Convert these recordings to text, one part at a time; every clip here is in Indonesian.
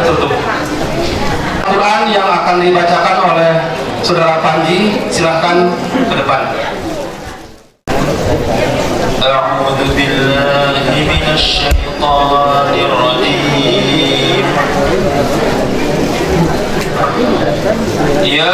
tertutup. Quran yang akan dibacakan oleh Saudara Panji, silahkan ke depan. A'udzu billahi minasy syaithanir rajim. Ya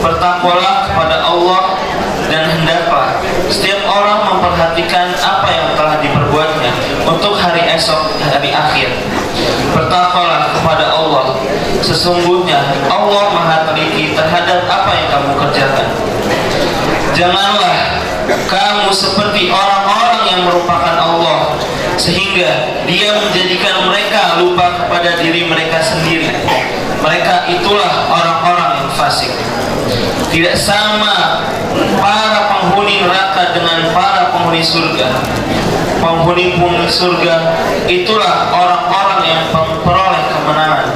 bertakwalah kepada Allah dan hendaklah setiap orang memperhatikan apa yang telah diperbuatnya untuk hari esok, hari akhir. Bertakwalah kepada Allah, sesungguhnya Allah Maha teliti terhadap apa yang kamu kerjakan. Janganlah kamu seperti orang-orang yang merupakan Allah, sehingga Dia menjadikan mereka lupa kepada diri mereka sendiri. Mereka itulah orang-orang yang fasik. Tidak sama para penghuni neraka dengan para penghuni surga. Penghuni surga itulah orang-orang yang memperoleh kemenangan.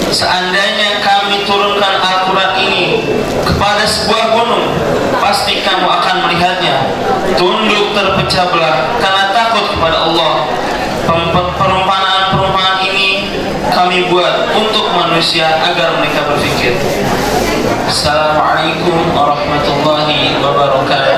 Seandainya kami turunkan Al-Quran ini kepada sebuah gunung, pasti kamu akan melihatnya tunduk terpecah belah karena takut kepada Allah. Perumpamaan ini kami buat untuk manusia agar mereka berpikir. Assalamualaikum warahmatullahi wabarakatuh.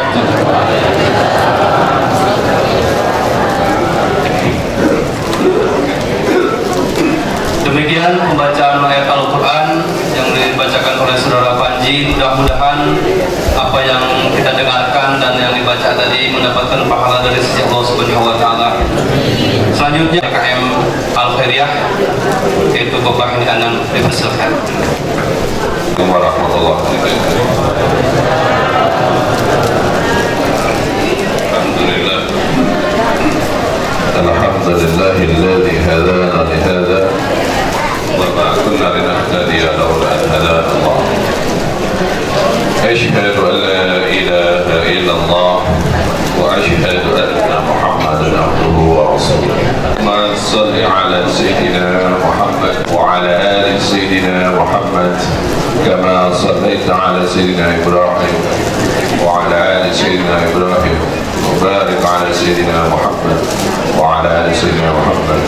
Demikian pembacaan ayat Al-Quran yang dibacakan oleh Saudara Panji. Mudah-mudahan apa yang kita dengarkan dan yang dibaca tadi mendapatkan pahala dari sisi Allah Subhanahu wa Ta'ala. Selanjutnya KM Al-Khairiyah, yaitu Bapak Heni Anang, dipersilakan. Warahmatullahi wabarakatuh. Alhamdulillah. Alhamdulillahilladzi hadana li hadza wa ma kunna linahtadiya lawla an hadana Allah. Asyhadu an la ilaha illallah wa asyhadu anna Muhammadan abduhu wa rasuluh. Ma shalli ala sayyidina Muhammad wa ala ali sayyidina Muhammad kama shallaita ala sayyidina Ibrahim wa ala ali sayyidina Ibrahim wa barik ala sayyidina Muhammad wa ala ali sayyidina Muhammad.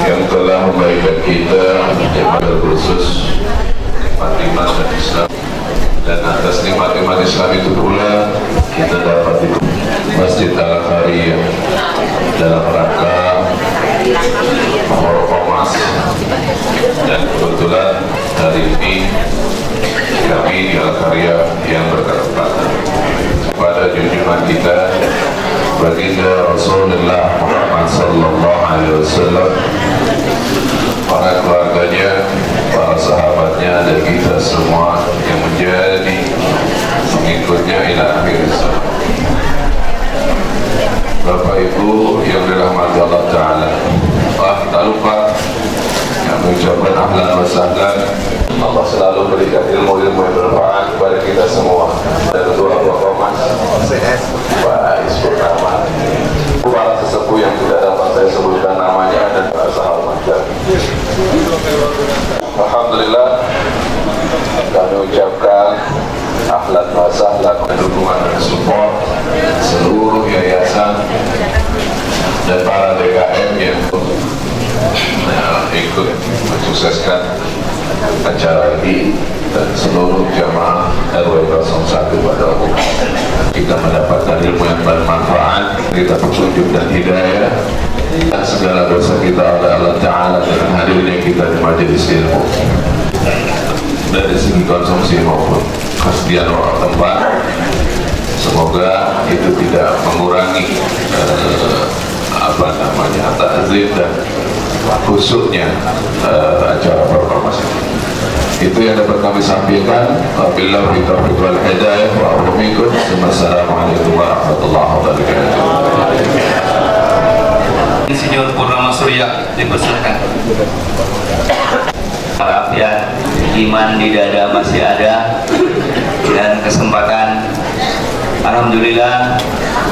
Yang telah memberikan kita nikmat khusus, nikmat dan Islam, dan atas nikmat-nikmat Islam itu pula kita dapat di Masjid Al-Khairiyah dalam rangka Ormas. Dan kebetulan hari ini kami di Al-Khairiyah yang berkesempatan pada junjungan kita baginda Rasulullah Muhammad sallallahu alaihi wasallam, para keluarganya, para sahabatnya, dan kita semua yang menjadi pengikutnya ila akhir zaman. Bapak Ibu yang dirahmati Allah Ta'ala, tak lupa yang mengucapkan ahlan wa sahlan. Allah selalu berikan ilmu-ilmu yang bermanfaat kepada kita semua. Dan doa-doa Romas Pak Isburnama, para sesepuh yang tidak dapat saya sebutkan namanya dan para sahabat. Alhamdulillah, kami ucapkan ahlan wa sahlan, dukungan dan support seluruh yayasan dan para DKM yang ikut mensukseskan acara ini, dan seluruh jamaah RW 01 pada umumnya. Kita mendapatkan ilmu yang bermanfaat, kita petunjuk dan hidayah, dan segala dosa kita oleh Allah Ta'ala dengan hadirnya kita di majelis ilmu. Dari segi konsumsi maupun kesediaan orang tempat, semoga itu tidak mengurangi takzim dan khususnya acara performasi. Itu yang dapat kami sampaikan. Wabillahi taufiq wal hidayah wa a'udzu. Wassalamualaikum warahmatullahi wabarakatuh. Insinyur Purnama Surya dipersilakan. Walafiat, iman di dada masih ada, dan kesempatan. Alhamdulillah,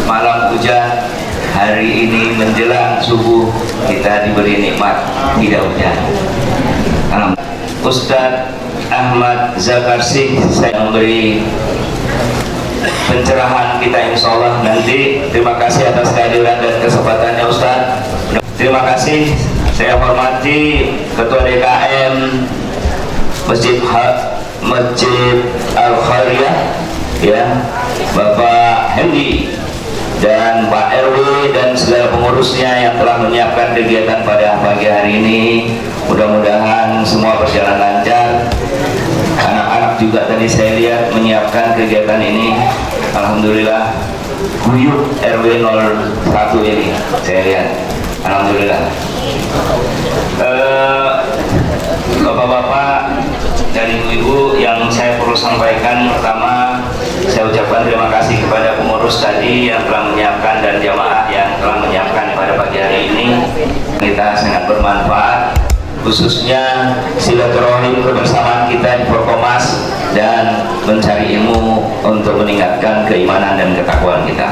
malam hujan, hari ini menjelang subuh kita diberi nikmat tidak hujan. Ustadz Ahmad Zakarsih saya memberi pencerahan kita, insya Allah nanti. Terima kasih atas kehadiran dan kesempatannya Ustadz. Terima kasih. Saya hormati Ketua DKM Masjid Al-Khairiyah, ya, Bapak Hendi, dan Pak RW dan segala pengurusnya yang telah menyiapkan kegiatan pada pagi hari ini. Mudah-mudahan semua berjalan lancar. Anak-anak juga tadi saya lihat menyiapkan kegiatan ini. Alhamdulillah, guyup RW 01 ini saya lihat. Alhamdulillah. Bapak-bapak dan ibu-ibu yang saya perlu sampaikan, pertama saya ucapkan terima kasih kepada pengurus tadi yang telah menyiapkan dan jamaah yang telah menyiapkan pada pagi hari ini. Kita sangat bermanfaat, khususnya silaturahim kebersamaan kita di Forkomas dan mencari ilmu untuk meningkatkan keimanan dan ketakwaan kita.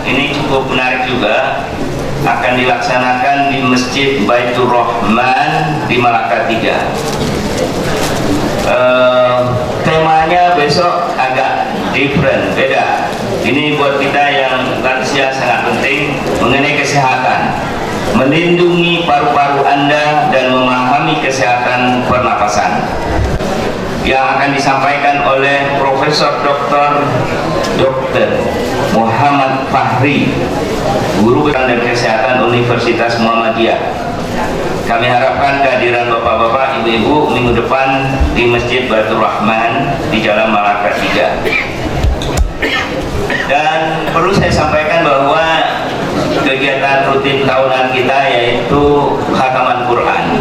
Ini cukup menarik juga, akan dilaksanakan di Masjid Baitur Rahman di Malaka 3. Temanya besok agak different, beda. Ini buat kita yang lansia sangat penting, mengenai kesehatan, melindungi paru-paru Anda dan memahami kesehatan pernapasan, yang akan disampaikan oleh Profesor Dr. Muhammad Fahri, Guru Besar dan Kesehatan Universitas Muhammadiyah. Kami harapkan kehadiran bapak-bapak, ibu-ibu minggu depan di Masjid Baitur Rahman di Jalan Malaka 3. Dan perlu saya sampaikan bahwa kegiatan rutin tahunan kita yaitu khataman Quran.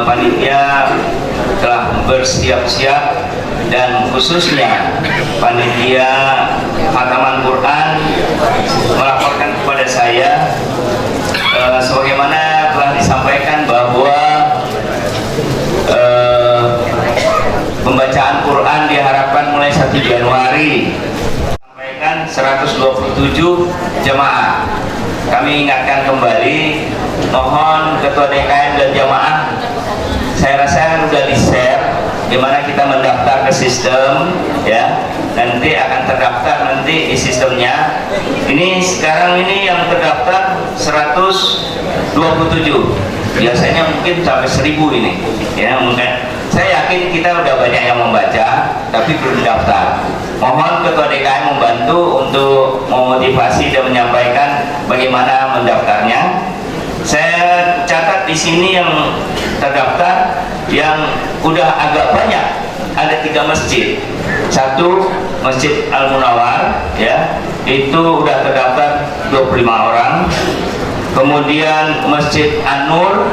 Panitia telah bersiap-siap, dan khususnya panitia khataman Quran melaporkan kepada saya sebagaimana telah disampaikan bahwa pembacaan Quran diharapkan mulai 1 Januari, sampaikan 127 jemaah. Kami ingatkan kembali, mohon Ketua DKM dan jemaah, saya rasa sudah di-share gimana kita mendaftar ke sistem, ya. Nanti akan terdaftar nanti di sistemnya. Ini sekarang ini yang terdaftar 127. Biasanya mungkin sampai 1000 ini. Ya, mungkin. Saya yakin kita udah banyak yang membaca, tapi belum daftar. Mohon Ketua DKM membantu untuk memotivasi dan menyampaikan bagaimana mendaftarnya. Saya catat di sini yang terdaftar, yang udah agak banyak, ada 3 masjid. Satu Masjid Al-Munawar, ya, itu udah terdaftar 25 orang. Kemudian Masjid An-Nur,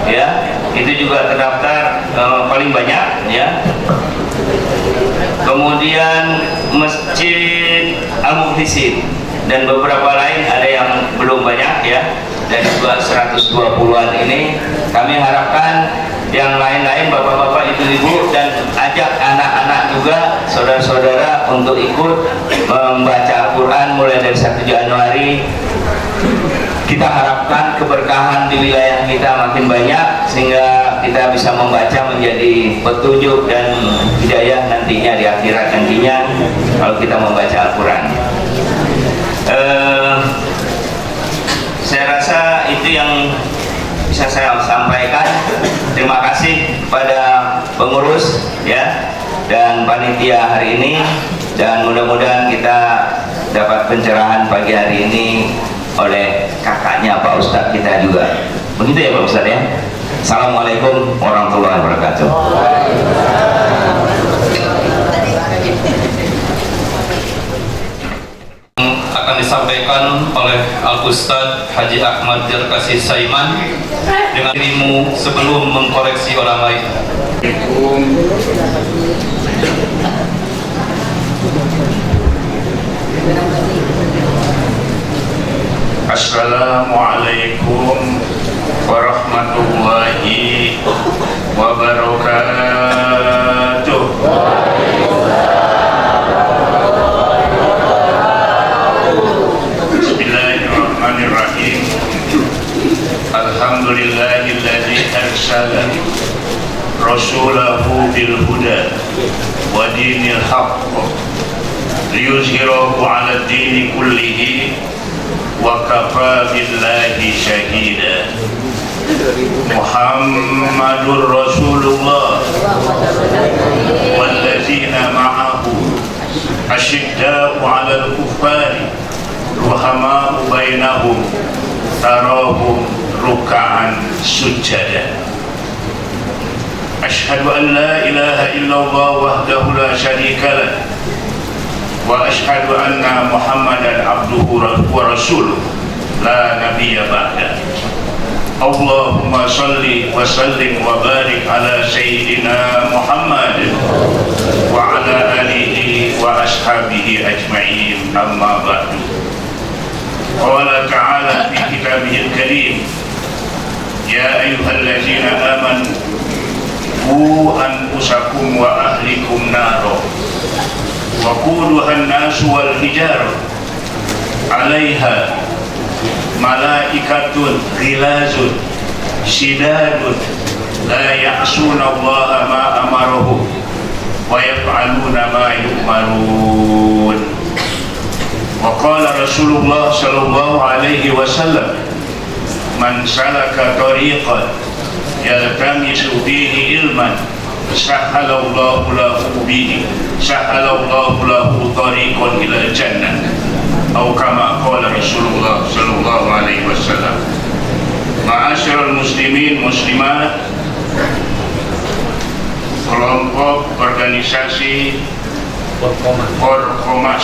ya, itu juga terdaftar paling banyak, ya. Kemudian Masjid Al-Muhlisin dan beberapa lain ada yang belum banyak ya, dari 120-an ini. Kami harapkan yang lain-lain, bapak-bapak, ibu-ibu, dan ajak anak-anak juga, saudara-saudara, untuk ikut membaca Al-Quran mulai dari 1 Januari. Kita harapkan keberkahan di wilayah kita makin banyak, sehingga kita bisa membaca menjadi petunjuk dan hidayah nantinya di akhirat nantinya kalau kita membaca Al-Quran. Saya rasa itu yang bisa saya sampaikan. Terima kasih kepada pengurus ya dan panitia hari ini, dan mudah-mudahan kita dapat pencerahan pagi hari ini oleh kakaknya Pak Ustadz kita juga. Begitu ya Pak Ustadz ya. Assalamualaikum warahmatullahi wabarakatuh. Akan disampaikan oleh Al-Ustadz Haji Ahmad Jarkasi Saiman dengan dirimu sebelum mengkoreksi orang lain. Assalamualaikum warahmatullahi wabarakatuh. Bismillahirrahmanirrahim. Alhamdulillahilladzi arsala rasulahu bil huda wa dinil haqq liyuzhirahu 'ala ad-dini kullihi wa kafa billahi syahida. Muhammadur Rasulullah wallazina ma'ahu asyidda'u 'alal kuffari ruhama'u bainahum tarahum ruk'an sujada. Asyhadu an la ilaha illallah wahdahu la syarika lah wa asyhadu anna Muhammadan abduhu wa rasuluh la nabiyya ba'da. Allahumma salli wa sallim wa barik ala sayyidina Muhammad wa ala alihi wa ashabihi ajma'in, amma ba'du. Qala ta'ala fi kitabihil karim, ya ayyuhallazina amanu qu anfusakum wa ahlikum naro wa quduha an-nasu wal hijarah 'alaiha malaikatun ghilazun shidadun la ya'suna Allaha ma amaruhu wa yaf'aluna ma yu'marun. Wa qala Rasulullah sallallahu alaihi wasallam, man salaka tariqan yaltamisu fihi ilman sahhalallahu lahu bihi sahhalallahu lahu tariqan ila jannah, atau kama qala Rasulullah sallallahu alaihi wasallam. Ma'asyiral muslimin muslimat, kelompok organisasi Orkomas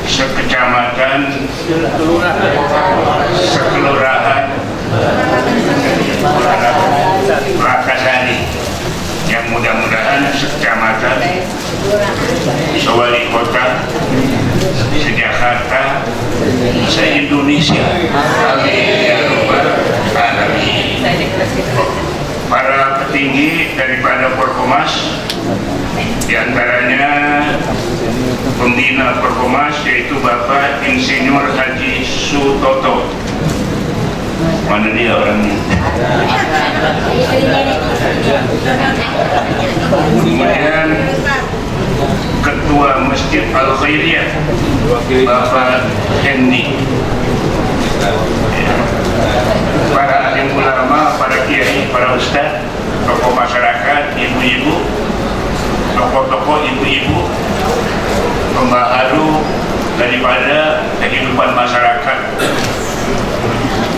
sekecamatan, sekelurahan Rakasari, yang mudah-mudahan sekecamatan, sewali kota, se-Jakarta, se-Indonesia, amin ya rabbal alamin. Para petinggi daripada Porkomas, diantaranya pembina Porkomas yaitu Bapak Insinyur Haji Sutoto. Mana dia orangnya? Kemudian Ketua Masjid Al-Khairiyah Bapak Hendi. Para alim ulama, para kiai, para ustaz, tokoh masyarakat, ibu-ibu, tokoh-tokoh ibu-ibu, pembaharu daripada kehidupan masyarakat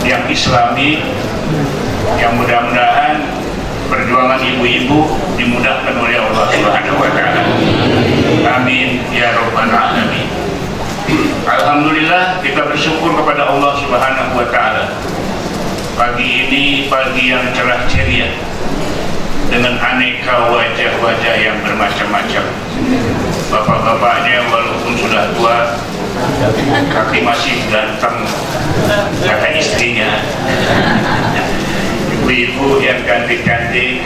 yang islami, yang mudah-mudahan perjuangan ibu-ibu dimudahkan oleh Allah Subhanahu wa ta'ala. Amin ya rabbal alamin. Alhamdulillah, kita bersyukur kepada Allah Subhanahu wa ta'ala. Pagi ini pagi yang cerah ceria dengan aneka wajah-wajah yang bermacam-macam. Bapak-bapaknya walaupun sudah tua tapi masih ganteng, kata istrinya. Ibu-ibu yang cantik-cantik,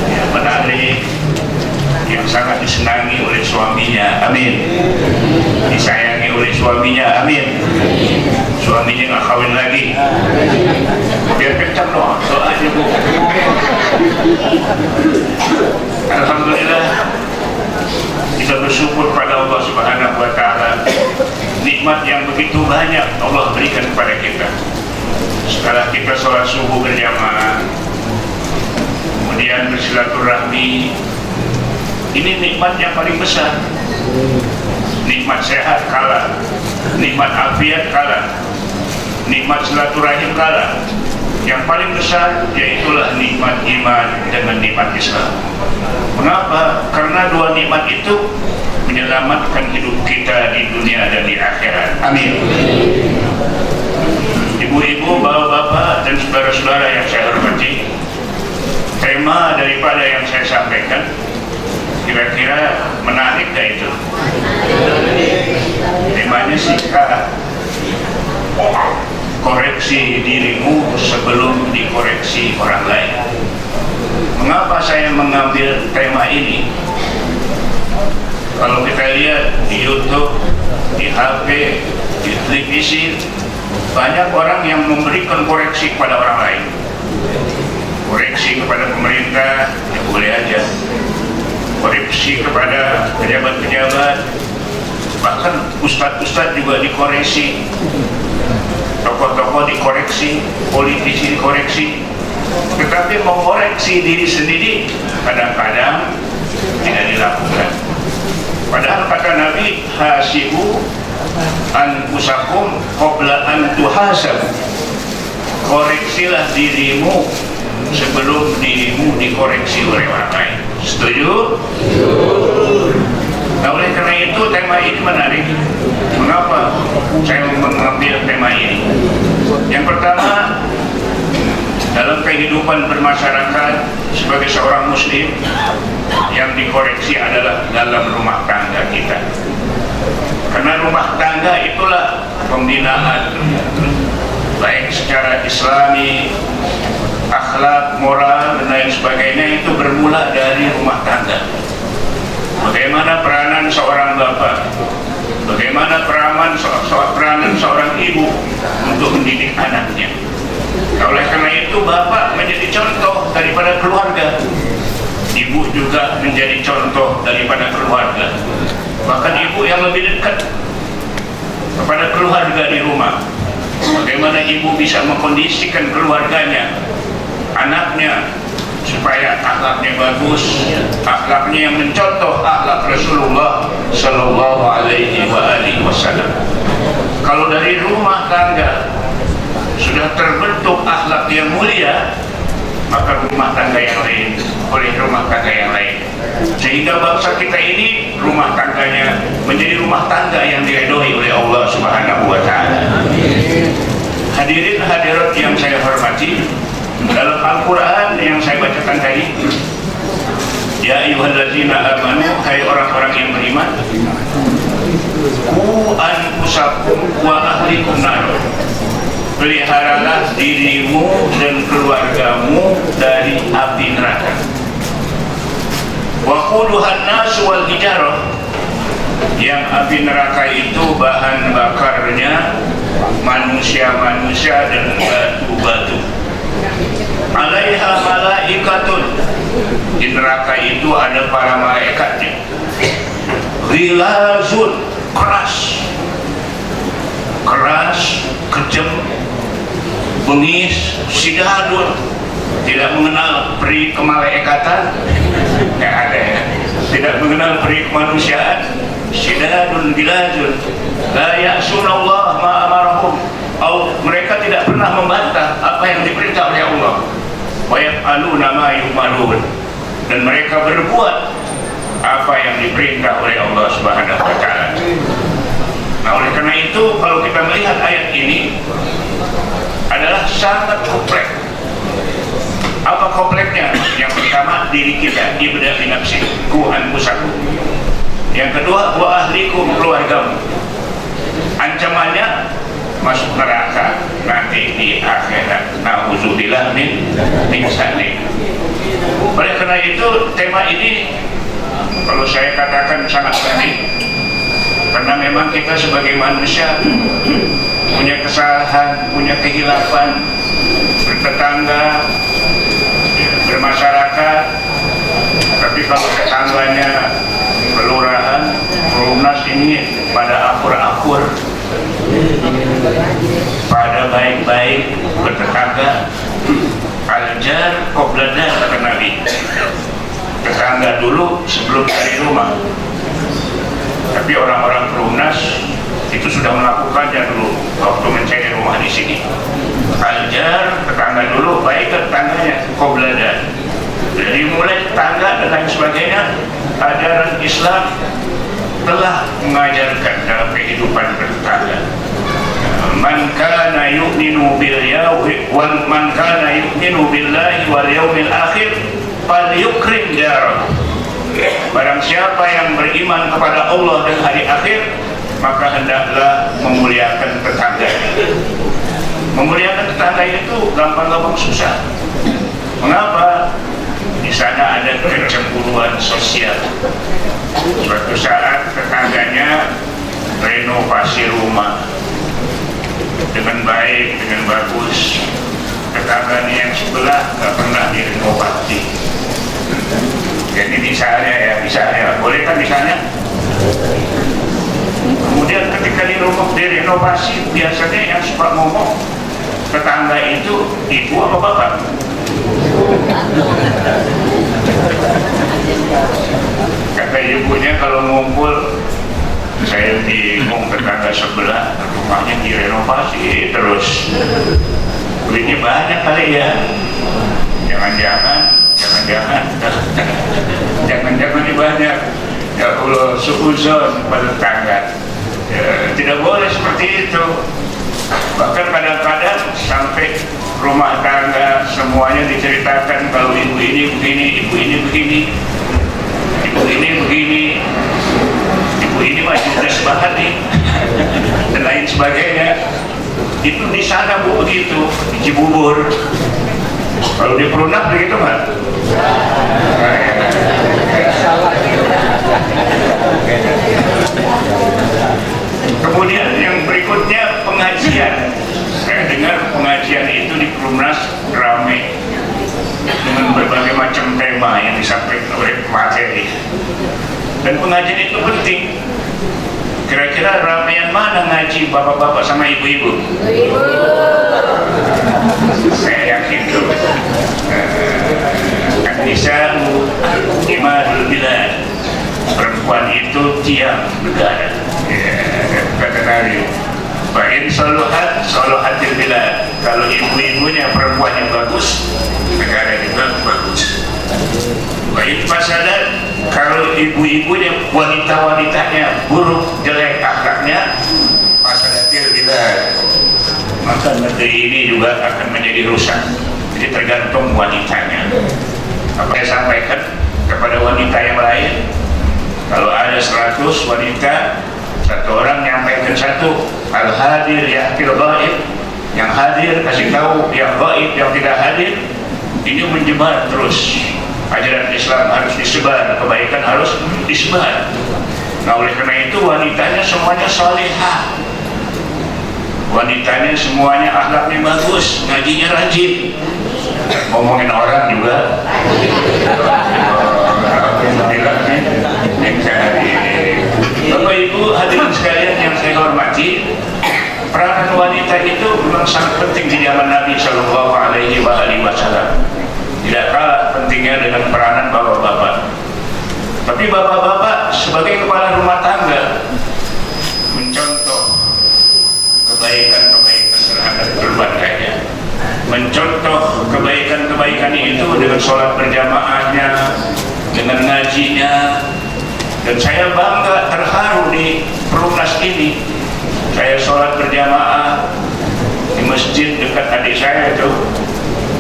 yang menarik, yang sangat disenangi oleh suaminya, amin. Disayangi oleh suaminya, amin. Suaminya nggak kawin lagi, biar kencang doanya bu. Alhamdulillah, kita bersyukur pada Allah Subhanahu wa Ta'ala, nikmat yang begitu banyak Allah berikan kepada kita. Setelah kita sholat subuh berjamaah, kemudian bersilaturahmi, ini nikmat yang paling besar. Nikmat sehat kalah, nikmat afiat kalah, nikmat silaturahim kalah. Yang paling besar yaitulah nikmat iman dengan nikmat Islam. Mengapa? Karena dua nikmat itu menyelamatkan hidup kita di dunia dan di akhirat. Amin. Ibu-ibu, bapak-bapak, dan saudara-saudara yang saya hormati, tema daripada yang saya sampaikan kira-kira menarik gak itu? Temanya sikap. Koreksi dirimu sebelum dikoreksi orang lain. Mengapa saya mengambil tema ini? Kalau kita lihat di YouTube, di HP, di televisi, banyak orang yang memberikan koreksi kepada orang lain. Koreksi kepada pemerintah, ya boleh aja. Koreksi kepada pejabat-pejabat, bahkan ustadz-ustadz juga dikoreksi, tokoh-tokoh dikoreksi, politisi dikoreksi. Tetapi mengoreksi diri sendiri kadang-kadang tidak dilakukan. Padahal kata Nabi, hasibu anfusakum qabla an tuhasab. Koreksilah dirimu sebelum dirimu dikoreksi oleh orang lain. Setuju? Nah, oleh karena itu tema ini menarik. Mengapa saya mengambil tema ini? Yang pertama, dalam kehidupan bermasyarakat sebagai seorang muslim, yang dikoreksi adalah dalam rumah tangga kita. Karena rumah tangga itulah pembinaan, baik secara islami, akhlak, moral, dan lain sebagainya, itu bermula dari rumah tangga. Bagaimana peranan seorang bapak, bagaimana peranan seorang ibu untuk mendidik anaknya. Oleh karena itu bapak menjadi contoh daripada keluarga, ibu juga menjadi contoh daripada keluarga. Bahkan ibu yang lebih dekat kepada keluarga di rumah. Bagaimana ibu bisa mengkondisikan keluarganya, anaknya, supaya akhlaknya bagus, akhlaknya yang mencontoh akhlak Rasulullah Sallallahu Alaihi Wasallam. Kalau dari rumah tangga sudah terbentuk akhlak yang mulia, maka rumah tangga yang lain oleh rumah tangga yang lain, sehingga bangsa kita ini rumah tangganya menjadi rumah tangga yang diridhoi oleh Allah Subhanahu wa Ta'ala. Hadirin hadirat yang saya hormati, dalam Al-Quran yang saya bacakan tadi, ya ayyuhallazina amanu, hai orang-orang yang beriman, qu anfusakum wa ahlikum nar, peliharalah dirimu dan keluargamu dari api neraka. Wa quduhan nas wal hijarah, yang api neraka itu bahan bakarnya manusia-manusia dan batu-batu. Alaiha malaikatun, di neraka itu ada para malaikatnya. Ghilazun, keras, kejam, bengis, sidadun, tidak mengenal peri kemalaikatan, nggak ada ya, tidak mengenal peri kemanusiaan. Sidadun ghilazun, la ya'sunallah ma amarahum, mereka tidak pernah membantah apa yang diperintah oleh Allah. Wa yaf'aluna ma yu'marun, dan mereka berbuat apa yang diperintah oleh Allah Subhanahu wa Ta'ala. Nah, oleh karena itu kalau kita melihat ayat ini adalah sangat kompleks. Apa kompleksnya? Yang pertama, diri kita, ibda bi nafsik, ku anfusakum. Yang kedua, wa ahlikum, keluargamu. Ancamannya masuk neraka nanti di akhirat. Nauzubillah min zalik. Oleh karena itu tema ini kalau saya katakan sangat penting, karena memang kita sebagai manusia punya kesalahan, punya kehilapan, bertetangga, bermasyarakat. Tapi kalau tetangganya kelurahan, Perumnas ini pada akur-akur, pada baik-baik bertetangga, aljar qoblana kata Nabi, tetangga dulu sebelum cari rumah. Tapi orang-orang Perumnas itu sudah melakukannya dulu waktu mencari rumah di sini. Aljar tetangga dulu, baik tetangganya, qoblana. Jadi mulai tetangga dan lain sebagainya, ajaran Islam telah mengajarkan dalam kehidupan bertetangga. Man kana yu'minu billahi wal yawmil akhir falyukrim jarahu. Barang siapa yang beriman kepada Allah dan hari akhir, maka hendaklah memuliakan tetangga. Memuliakan tetangga itu gampang-gampang susah. Mengapa? Di sana ada kecemburuan sosial. Suatu saat tetangganya renovasi rumah dengan baik, dengan bagus. Tetangganya yang sebelah nggak pernah direnovasi. Jadi misalnya, boleh kan misalnya? Kemudian ketika direnovasi, biasanya yang suka ngomong tetangga itu ibu apa bapak? Kata ibunya kalau ngumpul, saya bingung, tetangga sebelah rumahnya direnovasi terus, duitnya banyak kali ya. Jangan-jangan ini banyak. Ya Allah, suuzon pada tetangga. Ya, tidak boleh seperti itu. Bahkan kadang-kadang sampai rumah tangga semuanya diceritakan kalau ibu ini begini, ibu ini begini, ibu ini begini, ibu ini masih banget nih, dan lain sebagainya. Itu di sana Bu begitu, di Cibubur. Kalau di Perumnas begitu nggak? Kemudian yang berikutnya pengajian. Saya dengar pengajian itu di Perumnas ramai dengan berbagai macam tema yang disampaikan oleh materi. Dan pengajian itu penting. Kira-kira ramean mana ngaji bapak-bapak sama ibu-ibu? Saya yakin tuh. An-nisa'u imadul bilad. Perempuan itu tiang negara. Kata Nabi, Fa'in saluhatil bilad. Kalau ibu-ibunya perempuan yang bagus, negara juga bagus. Fa'in fasadat, kalau ibu-ibunya wanita-wanitanya buruk, jelek akhlaknya, fasadatil bilad, maka negeri ini juga akan menjadi rusak. Jadi tergantung wanitanya. Apa saya sampaikan kepada wanita yang lain, kalau ada 100 wanita, satu orang nyampaikan satu, al-hadir yahkil ghaib, yang hadir kasih tahu yang ghaib, yang tidak hadir. Ini menyebar terus. Ajaran Islam harus disebar, kebaikan harus disebar. Nah, oleh karena itu wanitanya semuanya salihah, wanitanya semuanya akhlaknya bagus, ngajinya rajin, ngomongin orang juga. Bapak Ibu hadirin sekalian yang saya hormati, peranan wanita itu memang sangat penting di zaman Nabi Shallallahu Alaihi Wasallam. Tidak kalah pentingnya dengan peranan bapak-bapak. Tapi bapak-bapak sebagai kepala rumah tangga mencontoh kebaikan-kebaikan terhadap keluarganya, mencontoh kebaikan-kebaikan itu dengan sholat berjamaahnya, dengan ngajinya. Dan saya bangga, terharu di Perumnas ini. Saya sholat berjamaah di masjid dekat adik saya itu,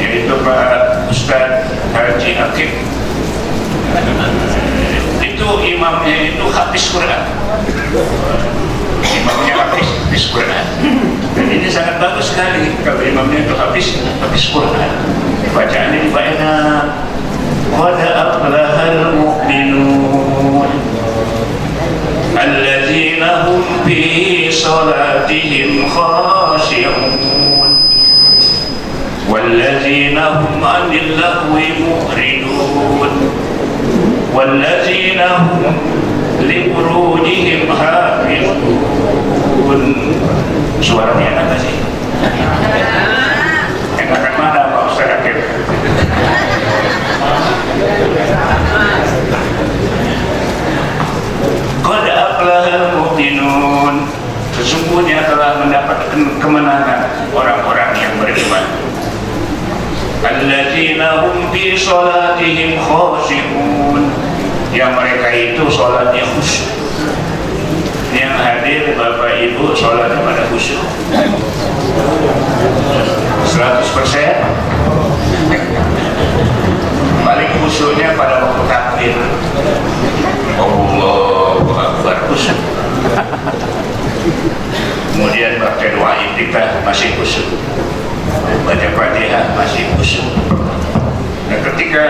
yaitu Pak Ustadz Haji Akib. imamnya itu hafiz Quran. Imamnya hafiz Quran. Dan ini sangat bagus sekali kalau imamnya itu hafiz Quran. Bacaannya juga enak. Qad aflahal mu'minun alladzina hum fi salatihim khashi'un walladzina hum 'anil lahwi mu'ridun walladzina hum li furujihim hafizun. Suaranya enak gak sih? Enakan mana Pak Ustaz Akib? Qad aflahal mu'minun, sesungguhnya telah mendapatkan kemenangan orang-orang yang beriman. Alladzina hum fi salatihim khashi'un, yang mereka itu salatnya khusyuk. Yang hadir Bapak Ibu salatnya pada khusyuk 100%. Paling khusyuknya pada waktu takbir, Allahu Akbar, khusyuk. Kemudian baca doa iftitah masih khusyuk, baca Fatihah masih khusyuk. Dan ketika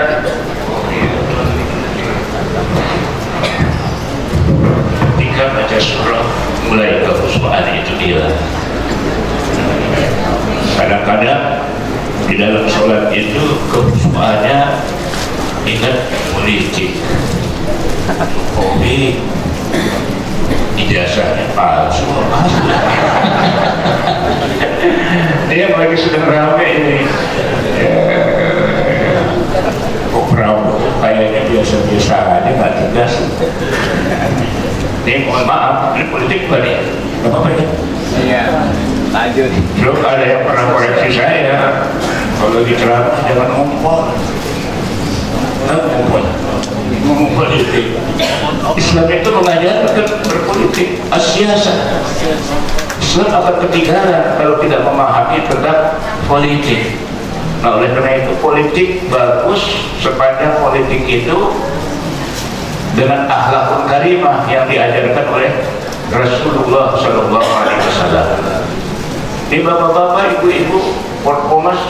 baca surah mulai kekhusyukan itu hilang. Kadang-kadang di dalam sholat itu kekhusyukannya ingat politik, hobi, ijazahnya palsu. Dia lagi sedang rame ini. Kayaknya biasa-biasa aja, nggak tegas. Ini mohon maaf, ini politik bukan ya? Gak apa-apa ya? Iya, lanjut. Belum ada yang pernah koreksi saya. Kalau di ceramah jangan ngumpul. Ngomong politik. Islam itu mengajarkan berpolitik, asyasa. Islam akan ketinggalan kalau tidak memahami tentang politik. Nah, oleh karena itu politik bagus sepanjang politik itu dengan akhlakul karimah yang diajarkan oleh Rasulullah Sallallahu Alaihi Wasallam. Ini bapak-bapak, ibu-ibu, Ormas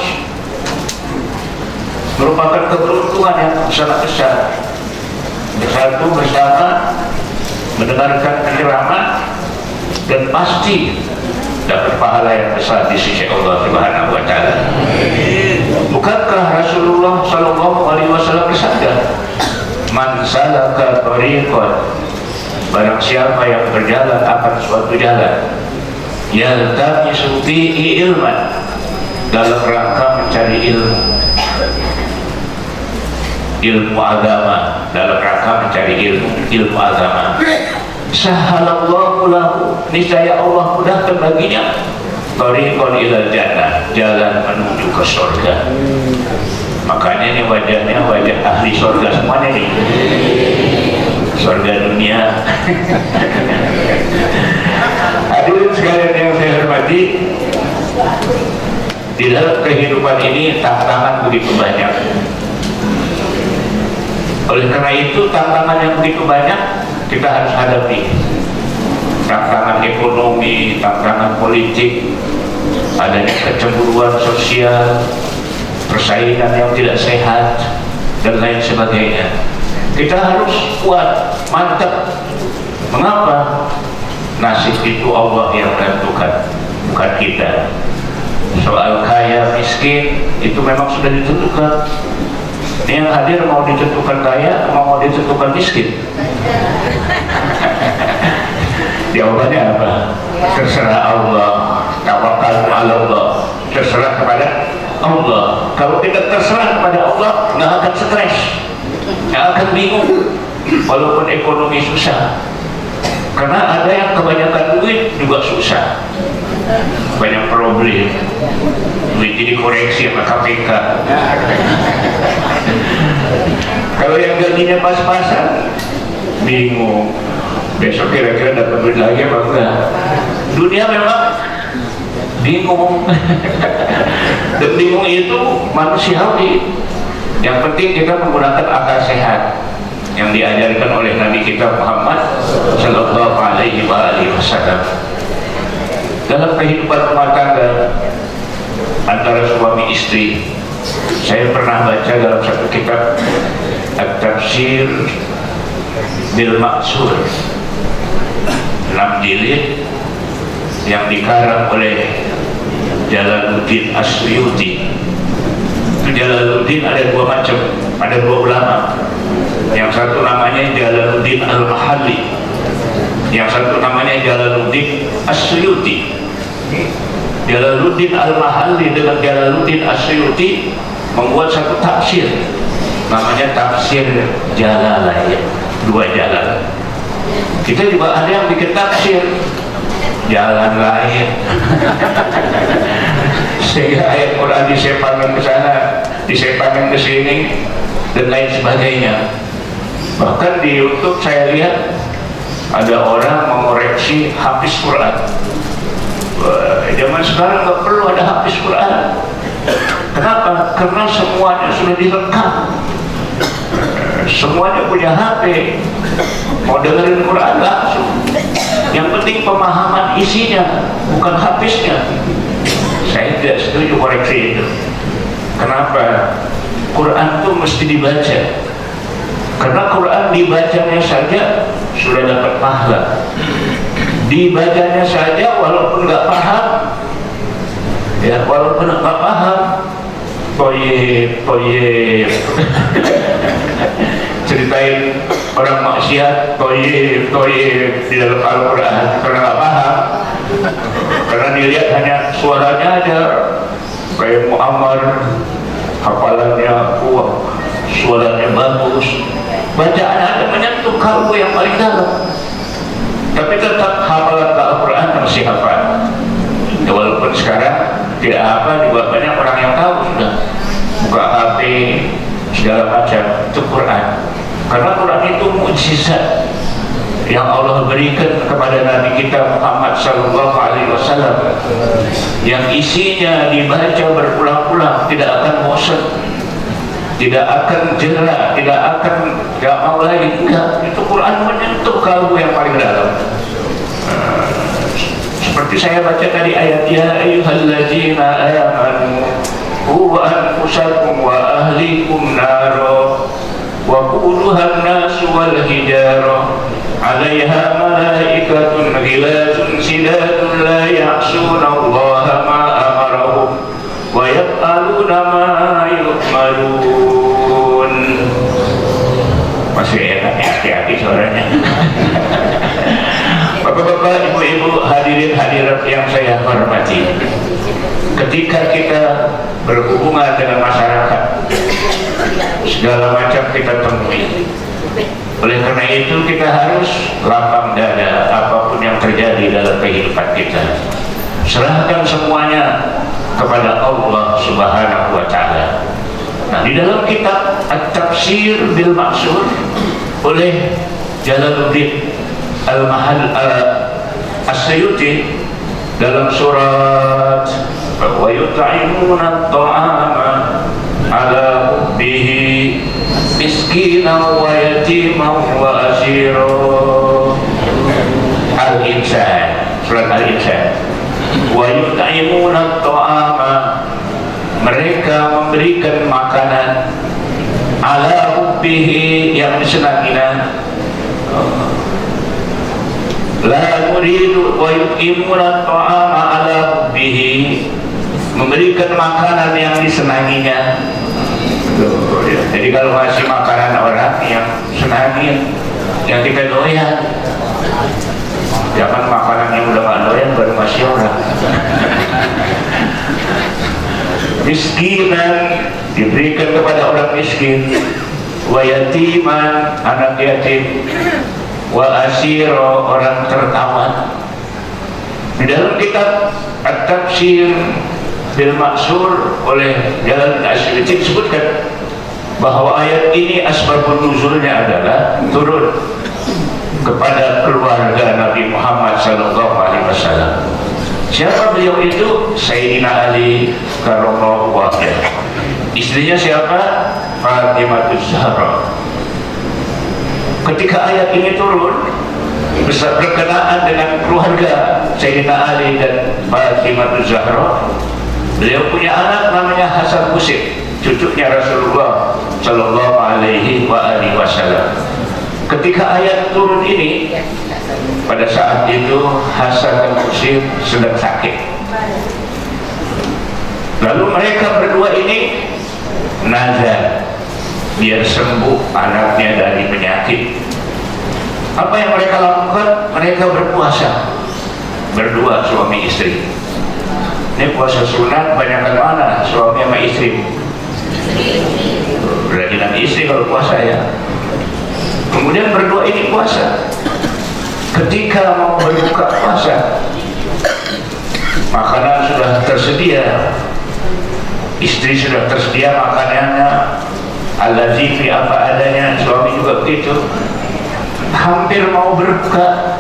merupakan keberuntungan yang sangat besar. Bersatu bersama mendengarkan ceramah dan pasti dapat pahala yang besar di sisi Allah Subhanahu Wa Taala. Bukankah Rasulullah Sallallahu Alaihi Wasallam bersabda, "Man salaka tariqan," barang siapa yang berjalan akan suatu jalan, yaltamisu fihi ilman, dalam rangka mencari ilmu agama, dalam rangka mencari ilmu agama, sahalallahu lahu, niscaya Allah mudahkan baginya tariqan ilal jannah, jalan menuju ke surga. Makanya ini wajahnya wajah ahli surga semuanya nih, surga dunia. Hadirin sekalian yang saya hormati, di dalam kehidupan ini tantangan begitu banyak. Oleh karena itu tantangan yang begitu banyak kita harus hadapi. Tantangan ekonomi, tantangan politik, adanya kecemburuan sosial, persaingan yang tidak sehat, dan lain sebagainya. Kita harus kuat, mantap. Mengapa? Nasib itu Allah yang menentukan, bukan kita. Soal kaya miskin itu memang sudah ditentukan. Ini yang hadir mau ditentukan kaya, mau ditentukan miskin. Jawabannya apa? Terserah Allah. Tawakal ala Allah. Terserah kepada Allah. Kalau kita terserah kepada Allah, nggak akan stres, nggak akan bingung, walaupun ekonomi susah. Karena ada yang kebanyakan duit juga susah, banyak problem, duit jadi koreksi sama KPK. Kalau yang gajinya pas-pasan, bingung, besok kira-kira dapat duit lagi apa enggak. Dunia memang bingung. Dan bingung itu manusiawi. Yang penting kita menggunakan akal sehat. yang diajarkan oleh Nabi kita Muhammad Sallallahu Alaihi Wasallam. Dalam kehidupan rumah tangga antara suami istri, saya pernah baca dalam satu kitab At-Tafsir bil Ma'sur, 6 jilid yang dikarang oleh Jalaluddin As-Suyuti. Itu Jalaluddin ada dua macam, ada dua ulama. Yang satu namanya Jalaluddin Al-Mahalli, yang satu namanya Jalaluddin As-Suyuti. Jalaluddin Al-Mahalli dengan Jalaluddin As-Suyuti membuat satu tafsir, namanya tafsir Jalalain, dua jalan. Kita juga ada yang bikin tafsir jalan lain sehingga ayat Quran disepangkan ke sana, disepangkan ke sini, dan lain sebagainya. Bahkan di YouTube saya lihat ada orang mengoreksi hafiz Quran. Zaman sekarang nggak perlu ada hafiz Quran. Kenapa? Karena semuanya sudah direkam, semuanya punya HP, mau dengerin Quran langsung. Yang penting pemahaman isinya, bukan hafiznya. Saya tidak setuju koreksi itu. Kenapa? Quran itu mesti dibaca, karena Quran dibacanya saja sudah dapat pahala. Dibacanya saja walaupun nggak paham, ya walaupun nggak paham, toyib ceritain orang maksiat toyib di dalam Al-Quran karena nggak paham, karena dilihat hanya suaranya aja kayak Muammar, hafalannya kuat, suaranya bagus, bacaan ada menyentuh kalbu yang paling dalam, tapi tetap hafalan Al-Quran masih hafal. Ya, walaupun sekarang tidak apa, juga banyak orang yang tahu sudah buka HP segala macam itu Quran, karena Quran itu mukjizat yang Allah berikan kepada Nabi kita Muhammad Sallallahu Alaihi Wasallam, yang isinya dibaca berulang-ulang tidak akan bosan, tidak akan jera, tidak akan gak mau lagi. Enggak, itu Quran menyentuh kalbu yang paling dalam. Seperti saya baca tadi ayat ya ayyuhallazina amanu qu anfusakum wa ahlikum naro wa quduha an-nas wal hijarah 'alaiha malaikatun ghilazun shidadun la ya'suna Allaha ma amarahum wa yaf'aluna ma yu'marun. Masih enak ya, hati-hati suaranya. Bapak-bapak, ibu-ibu, hadirin hadirat yang saya hormati, ketika kita berhubungan dengan masyarakat, segala macam kita temui. Oleh karena itu kita harus lapang dada apapun yang terjadi dalam kehidupan kita. Serahkan semuanya kepada Allah Subhanahu wa Ta'ala. Nah, di dalam kitab At-Tafsir bil Ma'sur oleh Jalaluddin As-Suyuti dalam surat wa yut'imuna at-ta'ama ala hubbihi miskinan wa yatiman wa asira. Al-Insan, surat Al-Insan. Wa yut'imuna at-ta'ama, mereka memberikan makanan ala hubbihi, yang disenanginya. La nuridu wa yuqimuna ta'ama ala hubbihi, memberikan makanan yang disenanginya. Jadi kalau masih makanan orang yang senangin, yang kita doyan, jangan makanan yang udah gak doyan baru masih orang. Miskinan, diberikan kepada orang miskin, wa yatiman, anak yatim, wa asiro, orang tertawan. Di dalam kitab At-Tafsir bil Ma'sur oleh Jalaluddin As-Suyuti disebutkan bahwa ayat ini asbabun nuzulnya adalah turun kepada keluarga Nabi Muhammad Sallallahu Alaihi Wasallam. Siapa beliau itu? Sayyidina Ali karramallahu wajhahu. Istrinya siapa? Fatimah Az-Zahra. Ketika ayat ini turun berkenaan dengan keluarga Sayyidina Ali dan Fatimah Zahra, beliau punya anak namanya Hasan Husain, cucunya Rasulullah Shallallahu Alaihi Wasallam. Ketika ayat turun ini, pada saat itu Hasan dan Husain sedang sakit. Lalu mereka berdua ini nazar biar sembuh anaknya dari penyakit. Apa yang mereka lakukan? Mereka berpuasa berdua, suami istri. Ini puasa sunat, banyakkan mana suami sama istri? Berajinan istri kalau puasa ya. Kemudian berdua ini puasa. Ketika mau berbuka puasa, makanan sudah tersedia, istri sudah tersedia makanannya, al-lazifi apa adanya, suami juga begitu. Hampir mau berbuka,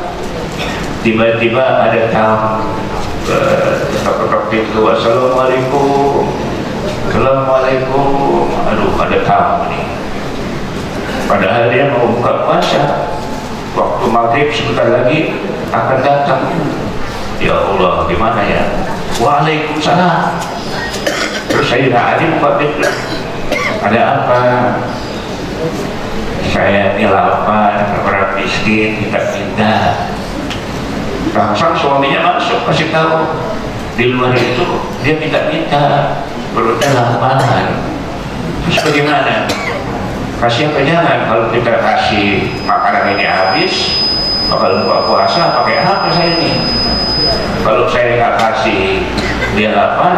tiba-tiba ada tamu ketok-ketok pintu. Assalamualaikum, assalamualaikum. Aduh, ada tamu nih. Padahal dia mau buka puasa, waktu maghrib sebentar lagi akan datang. Ya Allah, gimana ya? Waalaikumsalam. Terus Sayyidina Ali buka pintu. Ada apa? Saya ini lapar, orang miskin, minta. Langsung suaminya masuk, kasih tahu. Di luar itu dia minta, perutnya lapar. Terus bagaimana? Kasih apa jangan? Kalau kita kasih makanan ini habis, bakal buka puasa pakai apa saya ini? Kalau saya nggak kasih dia lapar,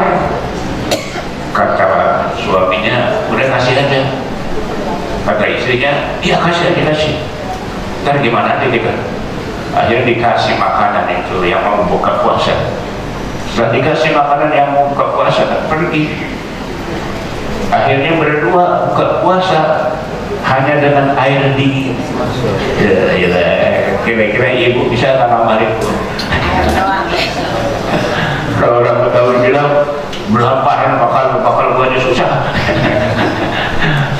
kata suaminya, udah kasih aja. Kata istrinya, iya kasih aja, kasih. Ntar gimana aja kita? Akhirnya dikasih makanan itu yang mau buka puasa. Setelah dikasih makanan yang mau buka puasa, pergi. Akhirnya berdua buka puasa hanya dengan air dingin. Kira-kira ibu bisa ngamarin. Kalau orang Betawi bilang belamparan bakal buahnya susah.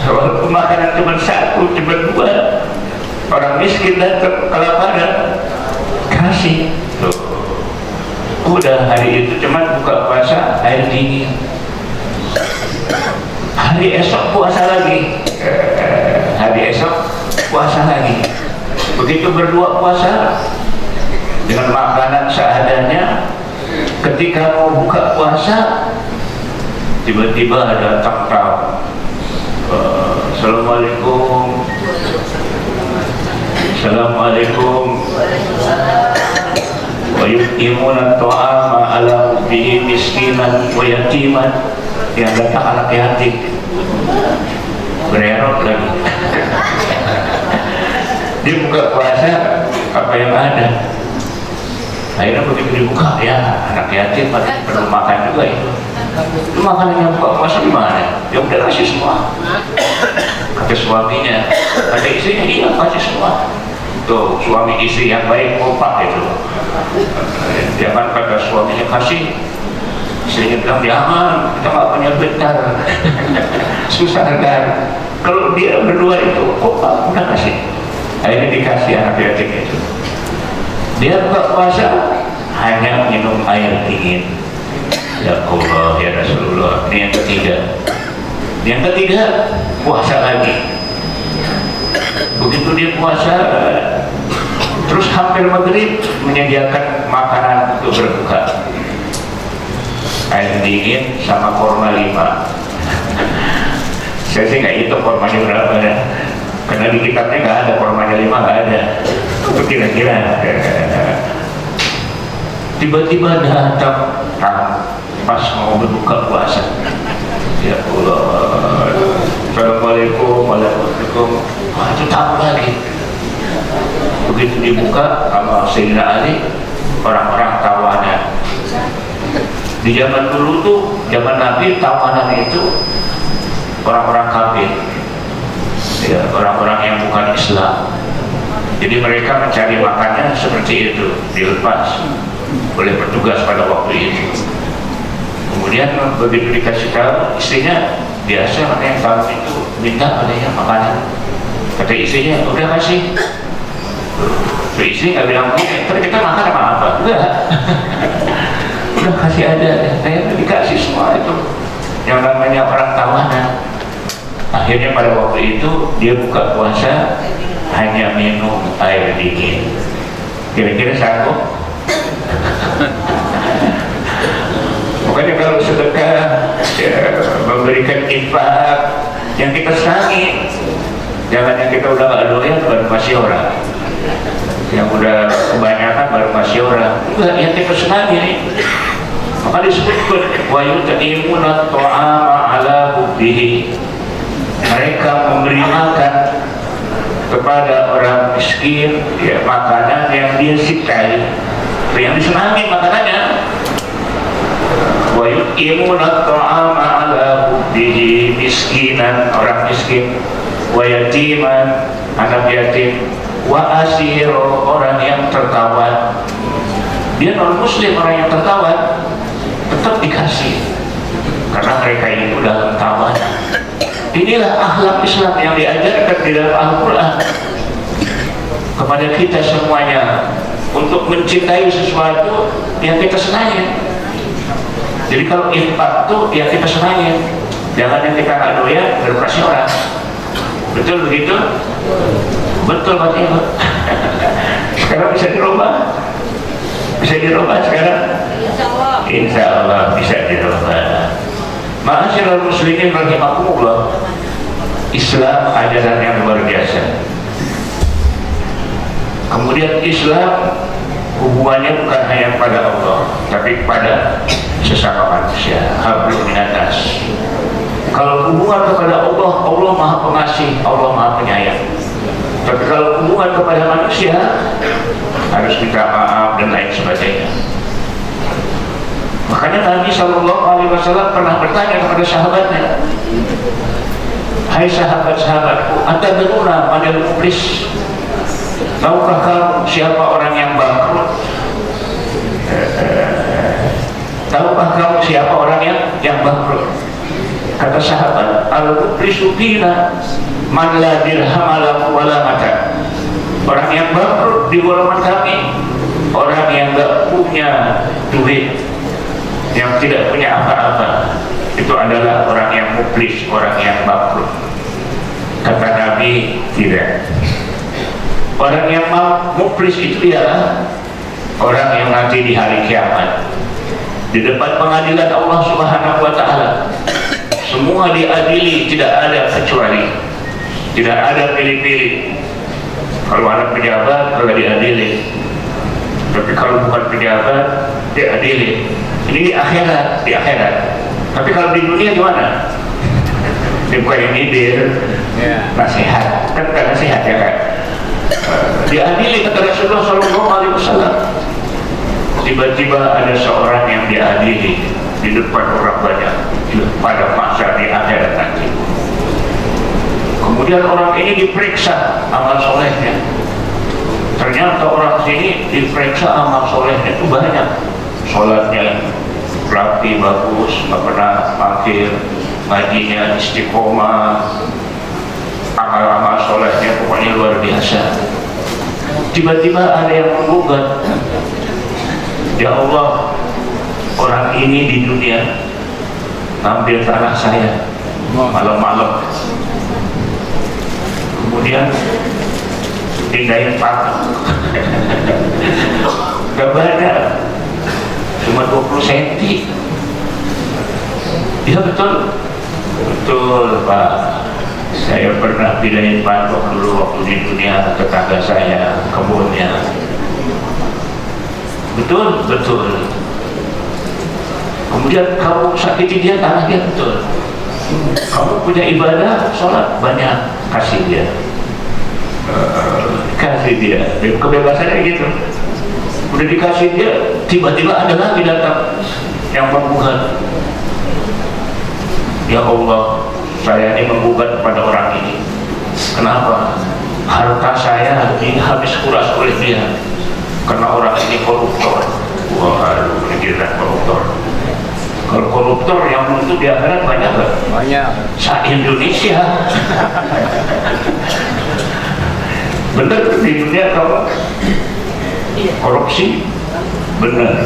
Kalau makanan cuma satu, cuma dua, orang miskin datang kelaparan, kasih. Udah hari itu cuma buka puasa air dingin. Hari esok puasa lagi. Hari esok puasa lagi. Begitu berdua puasa dengan makanan seadanya. Ketika mau buka puasa, tiba-tiba ada tamu. Assalamualaikum. Assalamualaikum. Wa yuqimuna ta'ama ala bihi miskinan wa yatiman. Yang datang anak yatim. Bererot lagi. Dia buka puasa apa yang ada. Akhirnya begitu dibuka, ya anak yatim perlu makan juga itu. Itu makanan yang buka puasa gimana? Ya udah kasih semua. Kata suaminya, kata istrinya, iya kasih semua. Tuh suami istri yang baik kompak itu. Jangan kata suaminya kasih, istrinya bilang jangan, kita nggak punya bentar. Susah kan? Kalau dia berdua itu kompak, udah kasih. Akhirnya dikasih anak yatim itu. Dia buka puasa hanya minum air dingin. Ya Allah, ya Rasulullah. Ini yang ketiga. Yang ketiga, puasa lagi. Begitu dia puasa, terus hampir maghrib menyediakan makanan untuk berbuka. Air dingin sama kurma 5. Saya sih nggak hitung kurmanya berapa ya. Karena di kitabnya nggak ada kurmanya 5, nggak ada. Itu kira-kira. Tiba-tiba datang pas mau berbuka puasa. Ya Allah. Assalamualaikum, waalaikumsalam. Wah, itu tamu lagi. Begitu dibuka sama Sayyidina Ali, orang-orang tawanan. Di zaman dulu tuh, zaman Nabi, tawanan itu orang-orang kafir, ya, orang-orang yang bukan Islam. Jadi mereka mencari makannya seperti itu, dilepas oleh petugas pada waktu itu. Kemudian begitu dikasih tahu, istrinya biasa mana yang tahu itu minta adanya makanan. Kata istrinya, udah kasih. Istri nggak bilang begini, terus kita makan apa? Enggak. Udah kasih aja, saya dikasih semua itu. Yang namanya orang tawanan. Akhirnya pada waktu itu dia buka puasa hanya minum air dingin. Kira-kira sanggup? Pokoknya kalau sedekah, ya, memberikan infak, yang kita senangi. Jangan yang kita udah gak doyan baru masih orang. Yang udah kebanyakan baru masih orang. Enggak, yang kita senangi nih. Maka disebutkan wa yut'imuna ta'ama ala hubbihi. Mereka memberi makan kepada orang miskin, ya, makanan yang dia cintai, yang disenangi makanannya. Wa yut'imuna ta'ama ala hubbihi, miskinan, orang miskin, wa yatiman, anak yatim, wa asiro, orang yang tertawan. Dia non muslim, orang yang tertawan, tetap dikasih karena mereka ini udah tawan. Inilah akhlak Islam yang diajarkan di dalam Al-Quran kepada kita semuanya, untuk mencintai sesuatu yang kita senangi. Jadi kalau infak itu yang kita senangi, jangan yang kita nggak doyan berprestasi orang. Betul begitu? Betul Pak Ibu. Sekarang bisa dirubah? Bisa dirubah sekarang? Insya Allah bisa dirubah. Ma'asyiral muslimin rahimakumullah. Islam ajaran yang luar biasa. Kemudian Islam hubungannya bukan hanya pada Allah, tapi pada sesama manusia. Hablum minanas. Kalau hubungan kepada Allah, Allah Maha Pengasih, Allah Maha Penyayang. Tapi kalau hubungan kepada manusia, harus minta maaf dan lain sebagainya. Makanya Nabi SAW pernah bertanya kepada sahabatnya, hai sahabat-sahabatku, atadruna manil muflis? Tahukah kamu siapa orang yang bangkrut? Tahukah kamu siapa orang yang bangkrut? Kata sahabat, al-muflisu fina man la dirham lahu wala mata. Orang yang bangkrut di golongan kami, orang yang gak punya duit, yang tidak punya apa-apa. Itu adalah orang yang muflis, orang yang bangkrut. Kata Nabi, tidak. Orang yang muflis itu ialah orang yang nanti di hari kiamat, di depan pengadilan Allah Subhanahu wa Ta'ala, semua diadili, tidak ada kecuali, tidak ada pilih-pilih. Kalau ada pejabat, kalau diadili, tapi kalau bukan pejabat, diadili. Ini di akhirat, di akhirat. Tapi kalau di dunia gimana? Dia bukan yang nyindir, nasihat, kan bukan nasihat ya kan? Diadili kata Rasulullah SAW. Tiba-tiba ada seorang yang diadili di depan orang banyak pada masa di akhirat nanti. Kemudian orang ini diperiksa amal solehnya. Ternyata orang sini diperiksa amal solehnya itu banyak. Sholatnya rapi, bagus, nggak pernah mangkir, ngajinya istiqomah, amal-amal solehnya pokoknya luar biasa. Tiba-tiba ada yang menggugat, ya Allah, orang ini di dunia ngambil tanah saya malam-malam, kemudian pindahin patung. Gak banyak, cuma 20 cm. Ya betul, betul Pak. Saya pernah pindahin patung dulu waktu di dunia, tetangga saya, kebunnya. Betul, betul. Kemudian kamu sakiti dia, tanahnya, betul. Kamu punya ibadah, sholat, banyak, kasih dia. Kasih dia, kebebasannya gitu. Udah dikasih dia, tiba-tiba ada lagi datang yang menggugat. Ya Allah, saya ini menggugat kepada orang ini. Kenapa? Harta saya ini habis kuras oleh dia karena orang ini koruptor. Waduh, pikiran koruptor. Kalau koruptor yang menuntut di akhirat banyak gak? Banyak. Sa-Indonesia. Benar di dunia kamu korupsi? Benar.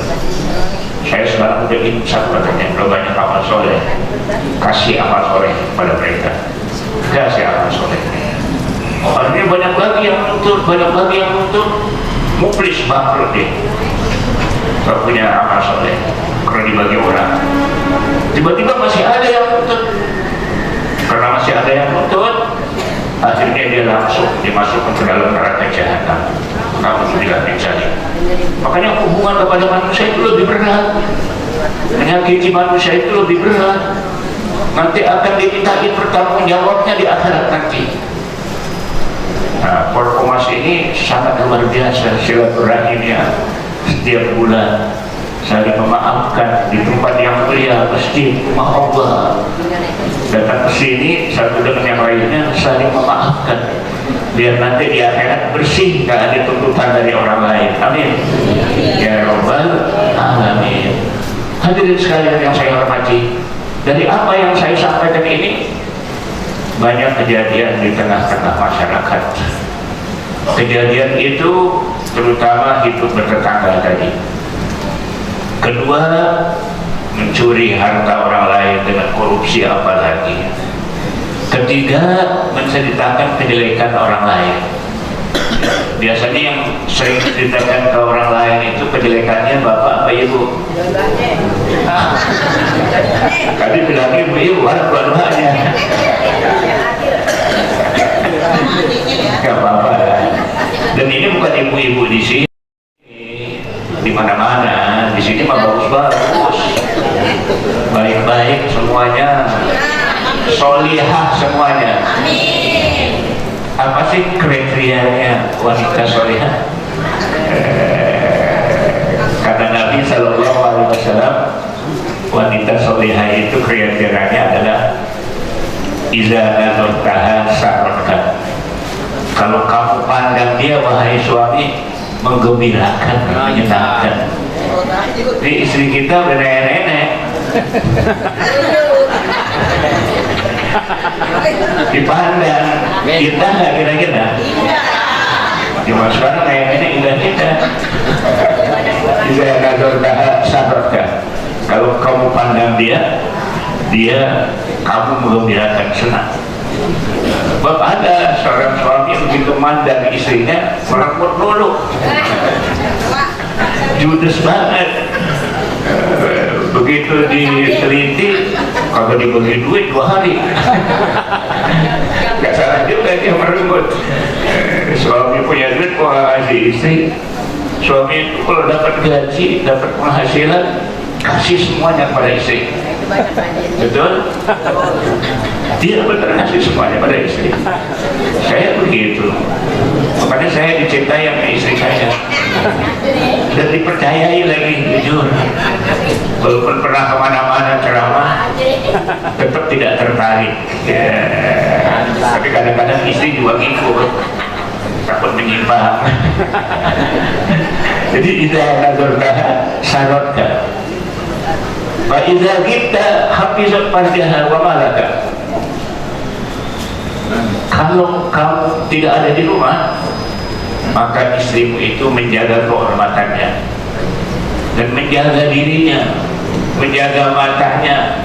Saya sekarang udah insaf katanya, udah banyak amal soleh. Kasih amal soleh kepada mereka. Kasih amal soleh. Artinya banyak lagi yang nuntut, muflis bangkrut dia. Gak punya amal soleh karena dibagi orang. Tiba-tiba masih ada yang nuntut. Karena masih ada yang nuntut, akhirnya dia langsung dimasukkan ke dalam neraka jahanam. Alhamdulillah mencari. Makanya hubungan kepada manusia itu lebih berat. Menyakiti manusia itu lebih berat. Nanti akan dimintai pertanggungjawabnya di akhirat nanti. Nah, Forkomas ini sangat luar biasa silaturahimnya. Setiap bulan saling memaafkan di tempat yang mulia, masjid rumah Allah. Datang ke sini satu dengan yang lainnya saling memaafkan, biar nanti di akhirat bersih, gak ada tuntutan dari orang lain. Amin ya Rabbal Alamin. Hadirin sekalian yang saya hormati, dari apa yang saya sampaikan ini banyak kejadian di tengah-tengah masyarakat. Kejadian itu terutama hidup bertetangga tadi. Kedua, mencuri harta orang lain dengan korupsi apalagi. Ketiga, menceritakan kejelekan orang lain. Biasanya yang sering menceritakan ke orang lain itu kejelekannya bapak apa ibu? Tadi bilang ibu, dua-duanya. Gak apa-apa ya. Dan ini bukan ibu-ibu di sini, di mana-mana. Di sini mah bagus-bagus, baik-baik semuanya, solihah semuanya. Apa sih kriterianya wanita solihah? Kata Nabi Sallallahu Alaihi Wasallam, wanita solihah itu kriterianya adalah iza nazartaha sarraka. Kalau kamu pandang dia wahai suami, menggembirakan, menyenangkan. Ini istri kita udah nenek-nenek, dipandang kita nggak kira-kira? Cuma sekarang nenek-nenek udah kita. Iza nazartaha sarraka. Kalau kamu pandang dia, kamu menggembirakan, senang. Sebab ada seorang suami yang begitu mandang istrinya merangkut dulu, judes banget. Begitu diteliti kalau dibagi duit 2 hari. Gak salah juga dia merenggut. Suami punya duit mau kasih istri. Suami itu kalau dapat gaji, dapat penghasilan, kasih semuanya pada istri. Betul? Dia benar kasih semuanya pada istri. Saya begitu. Makanya saya dicintai sama istri saya dan dipercayai lagi, jujur. Walaupun pernah kemana-mana ceramah, tetap tidak tertarik ya. Tapi kadang-kadang istri juga ngikut, takut menyimpang. Jadi idza nazartaha sarratka wa idza ghibta hafizat farjaha wa malaka. Kalau kamu tidak ada di rumah, maka istrimu itu menjaga kehormatannya dan menjaga dirinya, menjaga matanya,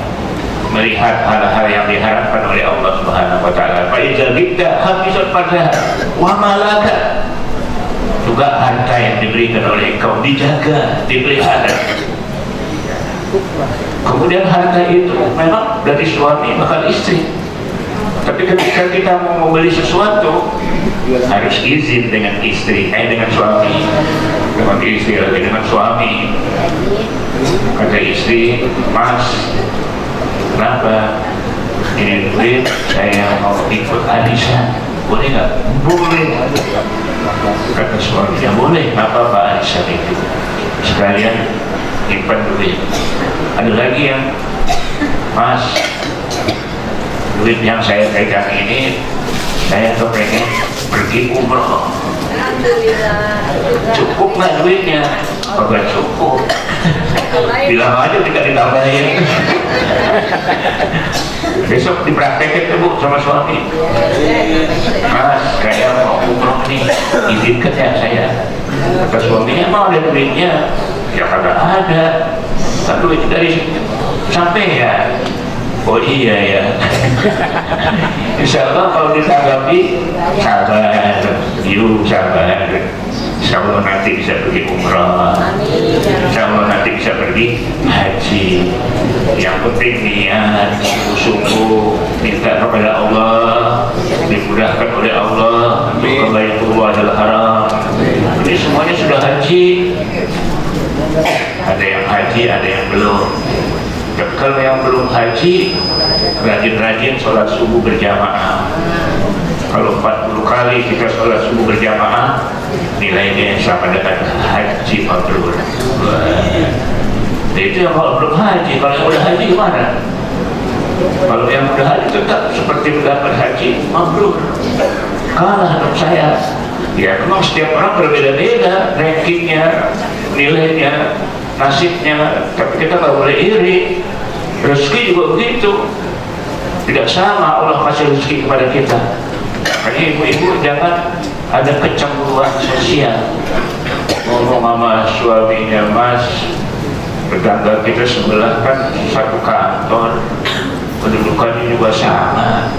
melihat hal-hal yang diharapkan oleh Allah Subhanahu wa taala. Fa idza ghibta hafizat farjaha wa malaka. Juga harta yang diberikan oleh engkau dijaga, dipelihara. Kemudian harta itu memang dari suami bakal istri. Tapi ketika kita mau membeli sesuatu, harus izin dengan istri, dengan suami. Dengan istri lagi dengan suami. Kata istri, Mas, kenapa? Ini duit saya mau ikut arisan, boleh nggak? Boleh. Kata suami, ya boleh, apa Pak arisan itu? Sekalian nyimpan duit. Ada lagi yang, Mas, duit yang saya pegang ini saya tuh pengen pergi umroh. Cukup nggak duitnya? Kagak cukup. Bilang aja tidak ditambahin. Besok dipraktekin tuh Bu sama suami. Mas, saya mau umroh nih, izinkan ya saya. Kata suaminya, emang ada duitnya? Ya kagak ada. Kan duit dari sampai ya. Oh iya ya. Insya Allah kalau ditanggapi sabar, yuk sabar. Insya Allah nanti bisa pergi umrah. Insya Allah nanti bisa pergi haji. Yang penting niat, sungguh minta kepada Allah, dimudahkan oleh Allah untuk ke Baitullahil Haram. Ini semuanya sudah haji. Ada yang haji, ada yang belum. Dan kalau yang belum haji, rajin-rajin sholat subuh berjamaah. Kalau 40 kali kita sholat subuh berjamaah, nilainya sama dengan haji mabrur. Nah, itu yang kalau belum haji. Kalau yang udah haji gimana? Kalau yang udah haji tetap seperti mendapat haji mabrur. Kalah dong saya. Ya memang setiap orang berbeda-beda rankingnya, nilainya, nasibnya, tapi kita nggak boleh iri. Rezeki juga begitu, tidak sama Allah kasih rezeki kepada kita. Makanya ibu-ibu jangan ada kecemburuan sosial. Ngomong sama suaminya, Mas, tetangga kita sebelah kan satu kantor, kedudukannya juga sama.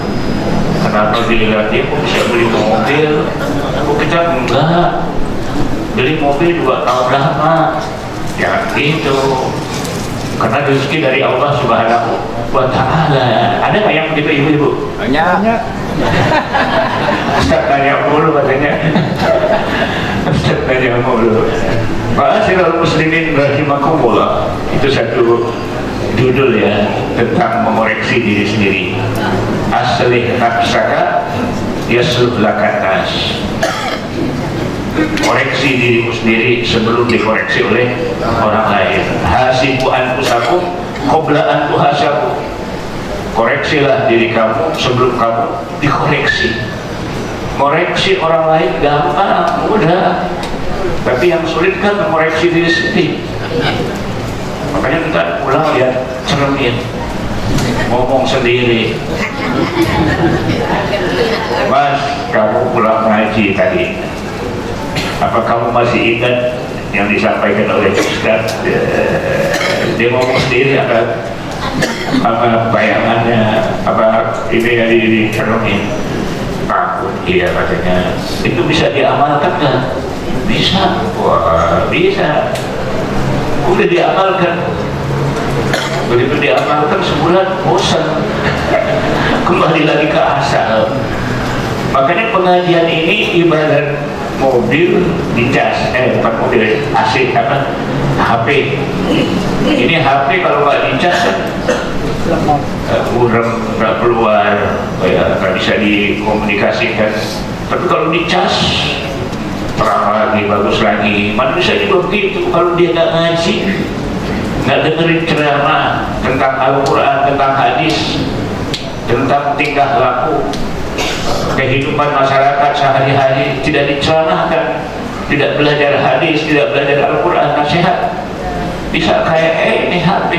Kenapa bila dia kok bisa beli mobil, kok kita enggak? Beli mobil juga tahun lama. Jangan gitu. Karena rezeki dari Allah Subhanahu wa Ta'ala. Ada nggak yang begitu ibu-ibu? Banyak. Ustaz tanya mulu katanya. Ustaz tanya mulu. Ma'asyiral muslimin rahimakumullah. Itu satu judul ya tentang mengoreksi diri sendiri. Aslih nafsaka yasluh lakan nas. Koreksi dirimu sendiri sebelum dikoreksi oleh orang lain. Hasibu anfusakum qabla an tuhasabu. Koreksilah diri kamu sebelum kamu dikoreksi. Koreksi orang lain gampang, mudah. Tapi yang sulit kan mengoreksi diri sendiri. Makanya kita pulang lihat cermin, ngomong sendiri. Mas, kamu pulang ngaji tadi. Apa kamu masih ingat yang disampaikan oleh Ustaz? Dia ngomong sendiri apa bayangannya, apa ini yang dicermin. Takut, iya katanya. Itu bisa diamalkan kan? Bisa. Wah, bisa. Udah diamalkan. Begitu diamalkan sebulan bosan. Kembali lagi ke asal. Makanya pengajian ini ibarat mobil dicas, bukan mobil AC apa? HP. Ini HP kalau nggak dicas burem, nggak keluar, nggak bisa dikomunikasikan. Tapi kalau dicas terang lagi, bagus lagi. Manusia juga begitu. Kalau dia nggak ngaji, nggak dengerin ceramah tentang Al-Quran, tentang hadis, tentang tingkah laku kehidupan masyarakat sehari-hari, tidak diceramahkan, tidak belajar hadis, tidak belajar Al-Quran, nasihat, bisa kayak ini HP.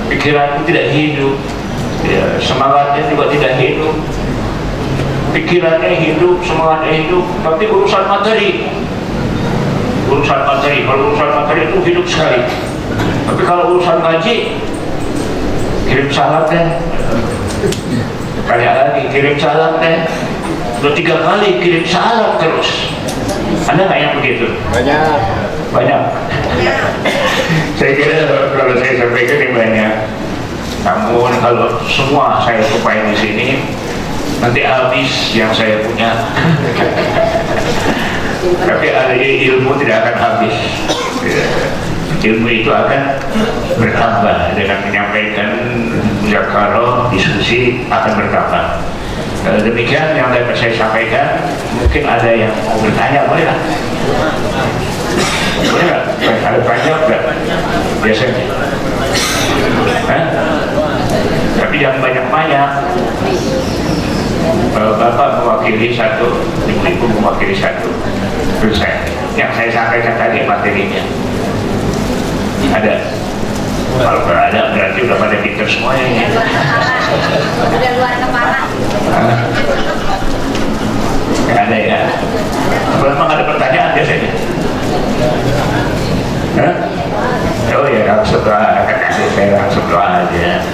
Pikiranku tidak hidup, ya, semangatnya juga tidak hidup. Pikirannya hidup, semangatnya hidup, tapi urusan materi. Kalau urusan materi itu hidup sekali. Tapi kalau urusan ngaji, kirim salam deh. Kayak lagi kirim salam deh. Udah 3 kali kirim salam terus. Ada nggak yang begitu? Banyak. Saya kira kalau saya sampaikan ini banyak. Namun kalau semua saya tumpahin di sini, nanti habis yang saya punya. Tapi ada ilmu tidak akan habis. Ilmu itu akan bertambah dengan menyampaikan muzakarah, diskusi akan bertambah. Demikian yang dapat saya sampaikan. Mungkin ada yang mau bertanya, boleh lah? Boleh nggak? Ada panjang nggak? Biasanya. Tapi jangan banyak-banyak. Bapak mewakili satu, ibu-ibu mewakili satu. Terus yang saya sampaikan tadi materinya. Ada. Kalau ada berarti udah pada pinter semuanya. Udah luar kepala. Nggak ada ya? Kalau memang ada pertanyaan biasanya. Hah? Oh ya, langsung doa, saya langsung doa aja.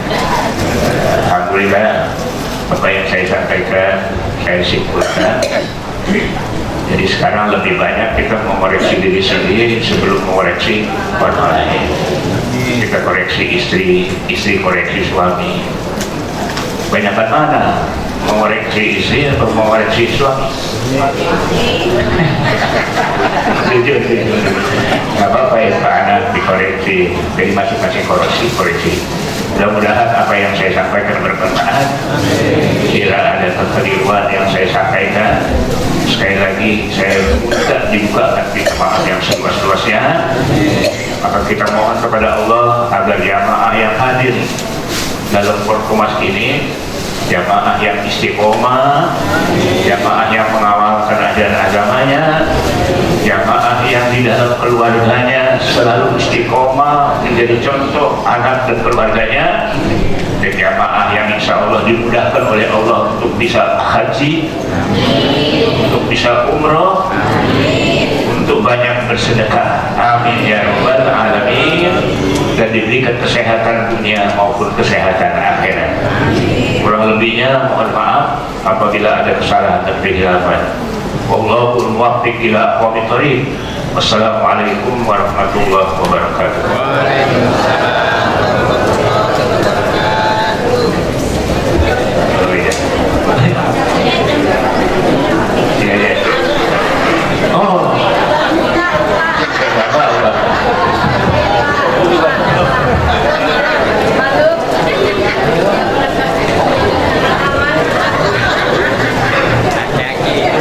Alhamdulillah, apa yang saya sampaikan, saya simpulkan. Jadi sekarang lebih banyak kita mengoreksi diri sendiri sebelum mengoreksi orang lain. Kita koreksi istri koreksi suami. Banyakan mana? Mengoreksi istri atau mengoreksi suami? Jujur. Gak apa-apa ya Pak Anak dikoreksi. Jadi masing-masing koreksi. Mudah-mudahan apa yang saya sampaikan bermanfaat. Bila ada kekeliruan yang saya sampaikan, sekali lagi saya minta dibukakan pintu maaf yang seluas-luasnya. Maka kita mohon kepada Allah agar jamaah yang hadir dalam Forkomas ini, jamaah yang istiqomah, jamaah yang mengawalkan ajaran agamanya, jamaah yang di dalam keluarganya selalu istiqomah menjadi contoh anak dan keluarganya, dan jamaah yang insya Allah dimudahkan oleh Allah untuk bisa haji, untuk bisa umroh, untuk banyak bersedekah. Amin ya rabbal alamin. Dan diberikan kesehatan dunia maupun kesehatan akhirat. Kurang lebihnya mohon maaf apabila ada kesalahan dan kehilafan. Wallahul muwaffiq ila aqwamit thoriq. Wassalamualaikum warahmatullahi wabarakatuh.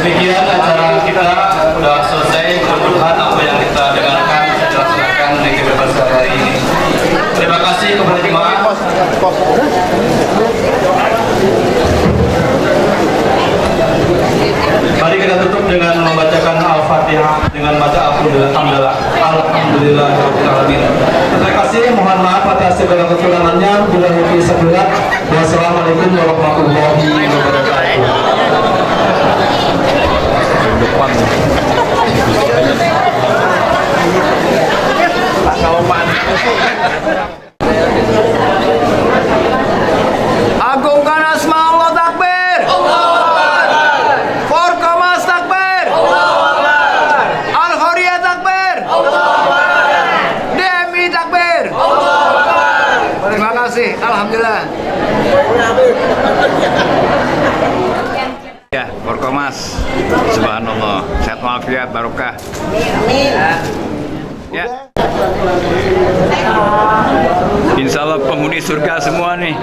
Demikian acara kita sudah selesai. Mudah-mudahan apa yang kita dengarkan bisa dilaksanakan di kebebasan hari ini. Terima kasih kepada jemaah. Mari kita tutup dengan membacakan Al-Fatihah dengan baca Alhamdulillah. Terima kasih, mohon maaf atas segala kekurangannya. Bila mungkin sebelah. Wassalamualaikum warahmatullahi wabarakatuh. Agungkan asma Allah takbir. Forkomas takbir. Al-Khoriyah takbir. DMI takbir. Terima kasih. Alhamdulillah. Ya, Forkomas. Subhanallah. Sehat walafiat barokah. Ya. Insya Allah penghuni surga semua nih.